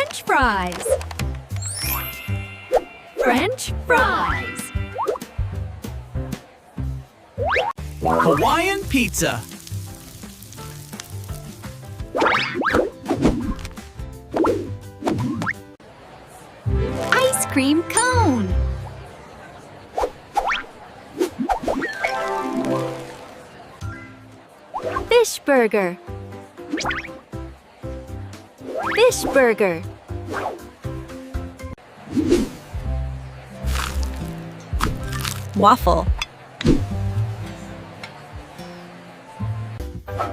French fries. French fries. Hawaiian pizza. Ice cream cone. Fish burger. Fish burger. Waffle.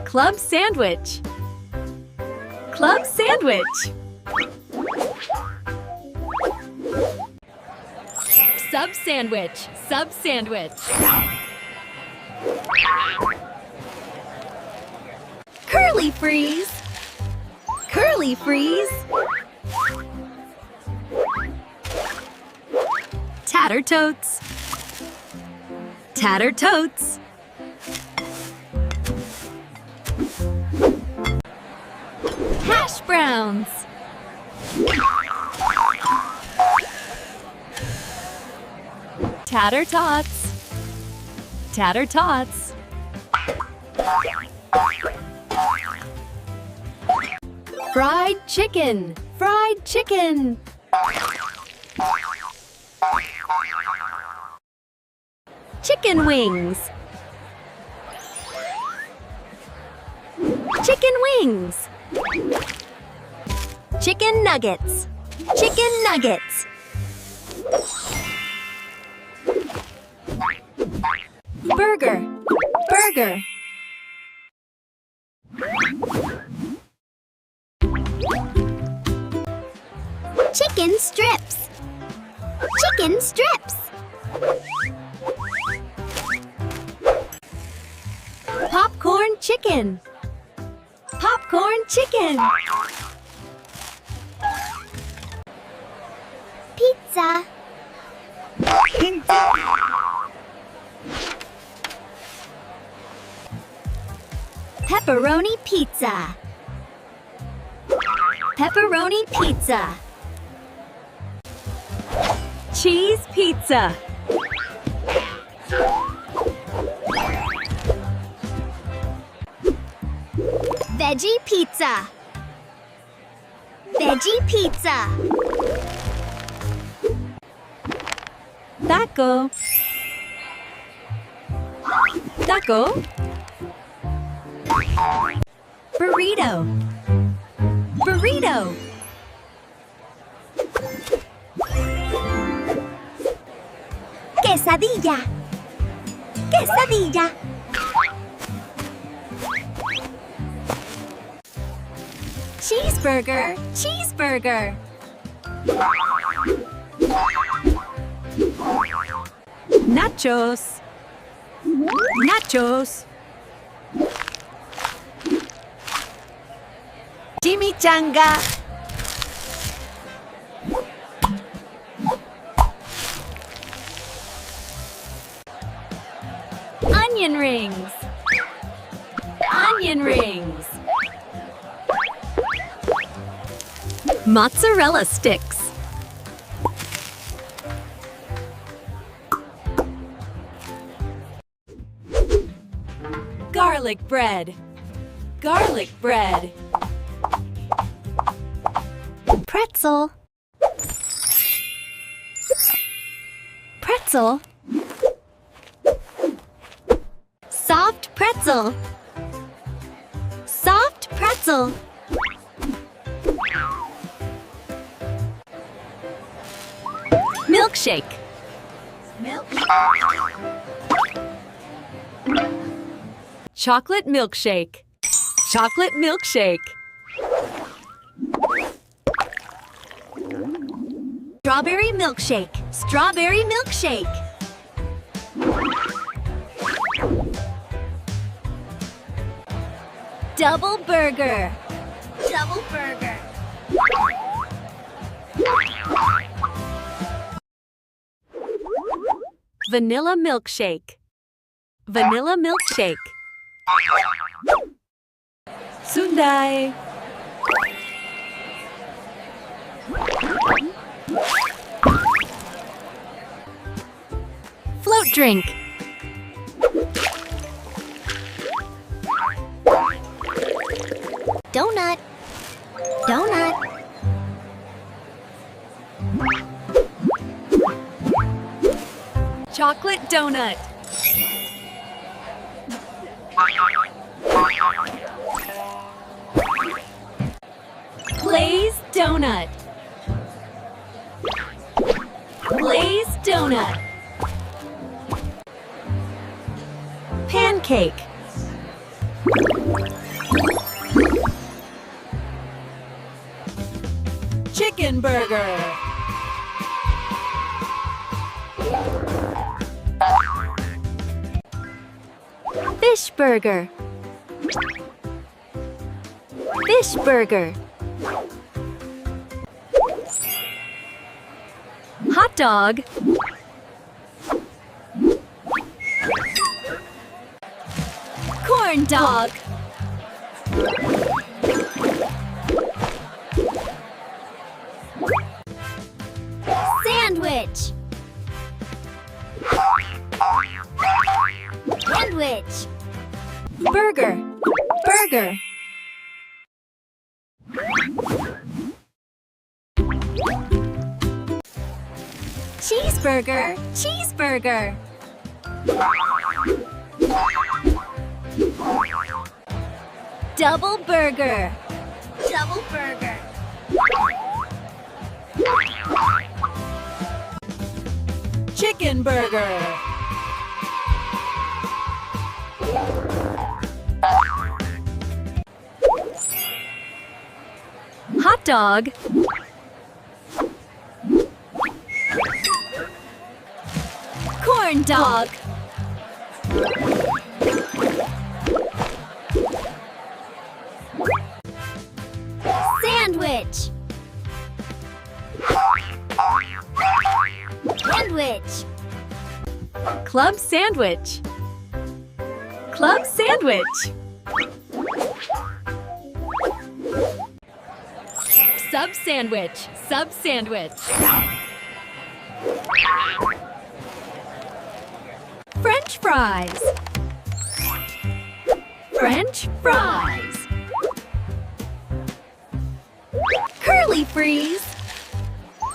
Club sandwich. Club sandwich. Sub sandwich. Sub sandwich. Curly freeze. Curly freeze. Tater totes. Tater totes. Hash browns. Tater tots. Tater tots. Fried chicken. Fried chicken. Chicken wings. Chicken wings. Chicken nuggets. Chicken nuggets. Burger. Burger. Chicken strips. Chicken strips. Popcorn chicken. Popcorn chicken. Pizza. Pepperoni pizza. Pepperoni pizza. Cheese pizza. Veggie pizza. Veggie pizza. Taco. Taco. Burrito. Burrito. Quesadilla. Quesadilla. Cheeseburger. Cheeseburger. Nachos. Nachos. Chimichanga. Onion rings. Onion rings. Mozzarella sticks. Garlic bread. Garlic bread. Pretzel. Pretzel. Soft pretzel. Soft pretzel. Milkshake. Chocolate milkshake. Chocolate milkshake. Strawberry milkshake. Strawberry milkshake. Double burger. Double burger. Vanilla milkshake. Vanilla milkshake. Sundae. Float drink. Donut. Donut. Chocolate donut. Glazed donut. Glazed donut. Pancake. Chicken burger. Fish burger. Fish burger. Hot dog. Corn dog. Sandwich. Sandwich. Burger. Burger. Cheeseburger. Cheeseburger. Double burger. Double burger. Chicken burger. Hot dog. Corn dog. Sandwich. Sandwich. Club sandwich. Club sandwich. Sub sandwich. Sub sandwich. French fries. French fries. Curly freeze.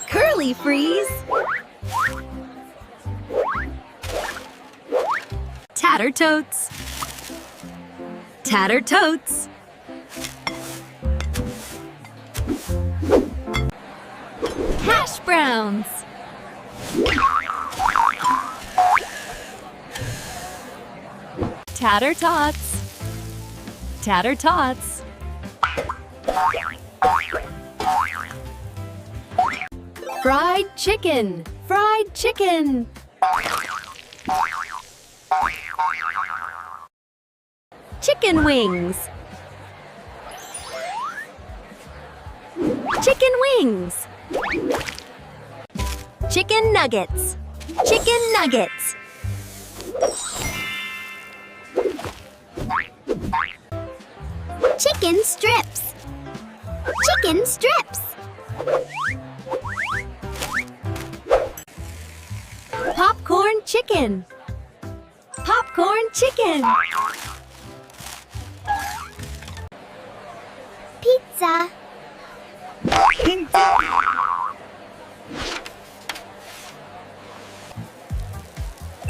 Curly freeze. Tater totes. Tater totes. Hash browns. Tater tots. Tater tots. Fried chicken. Fried chicken. Chicken wings. Chicken wings. Chicken nuggets. Chicken nuggets. Chicken strips. Chicken strips. Popcorn chicken. Popcorn chicken. Pizza.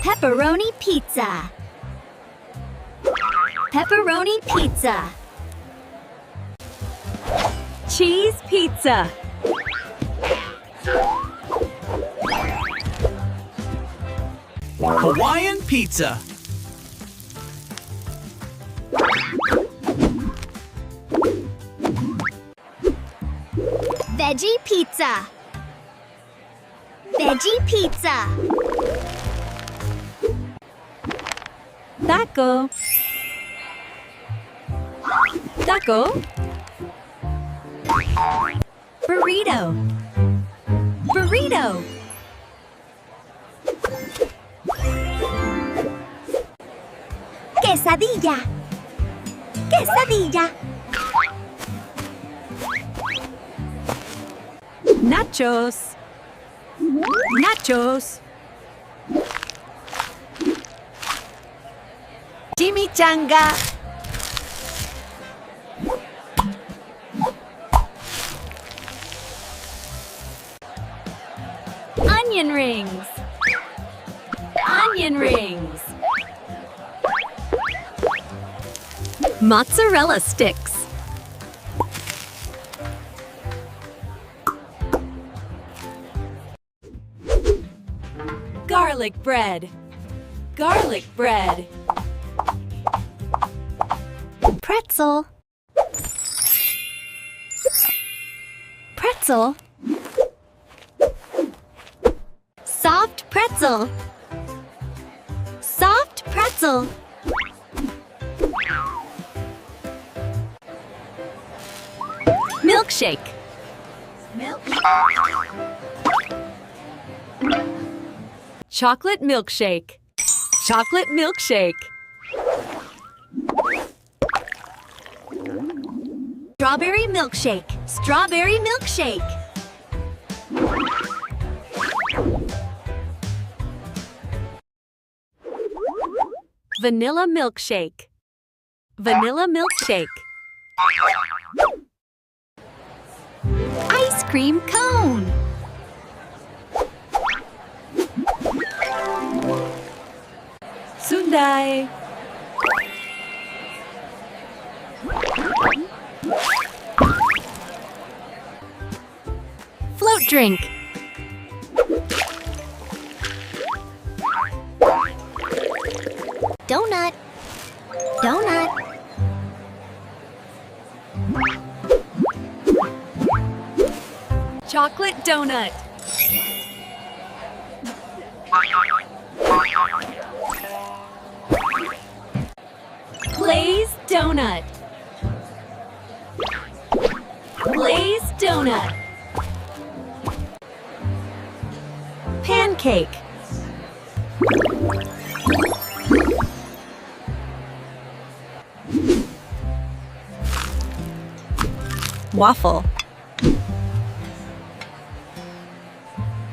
Pepperoni pizza. Pepperoni pizza. Cheese pizza. Hawaiian pizza. Veggie pizza. Veggie pizza. Taco. Taco. Burrito. Burrito. Quesadilla. Quesadilla. Nachos. Nachos. Chimichanga. Onion rings. Onion rings. Mozzarella sticks. Garlic bread. Garlic bread. Pretzel. Pretzel. Soft pretzel. Soft pretzel. Milkshake. Chocolate milkshake. Chocolate milkshake. Strawberry milkshake. Strawberry milkshake. Vanilla milkshake. Vanilla milkshake. Ice cream cone. Sundae. Float drink. Donut. Donut. Chocolate donut. Glazed donut. Glazed donut. Pancake. Waffle.